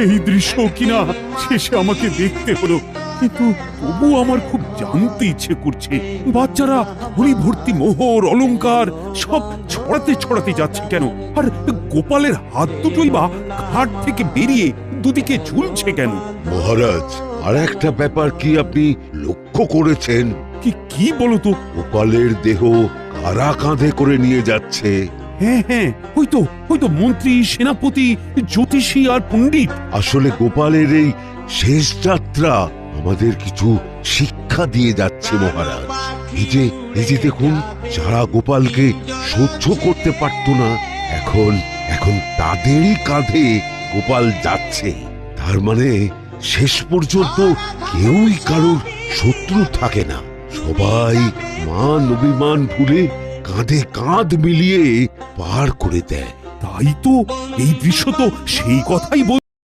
এই দৃশ্য কিনা শেষে আমাকে দেখতে হলো, কিন্তু তবু আমার খুব জানতে ইচ্ছে করছে বাচ্চারা হরি ভর্তি মোহর অলংকার সব ছড়াতে ছড়াতে যাচ্ছে কেন, আর গোপালের হাত দুটোই বা ঘাট থেকে বেরিয়ে দুদিকে ঝুলছে কেন? মহারাজ, আর একটা ব্যাপার কি আপনি লক্ষ্য করেছেন? কি কি বলো তো? গোপালের দেহ কারা কাঁধে করে নিয়ে যাচ্ছে? হ্যাঁ হ্যাঁ, ওই তো মন্ত্রী, সেনাপতি, জ্যোতিষী আর পণ্ডিত। আসলে গোপালের এই শেষ যাত্রা আমাদের কিছু শিক্ষা দিয়ে যাচ্ছে মহারাজ। এই যে দেখুন, যারা গোপালকে সহ্য করতে পারত না, এখন এখন তাদেরই কাঁধে গোপাল যাচ্ছে। তার মানে শেষ পর্যন্ত কেউই কারোর শত্রু থাকে না, সবাই মান অভিমান ভুলে কাঁধে কাঁধ মিলিয়ে পার করে দেয়। তাই তো, এই দৃশ্য তো সেই কথাই বল।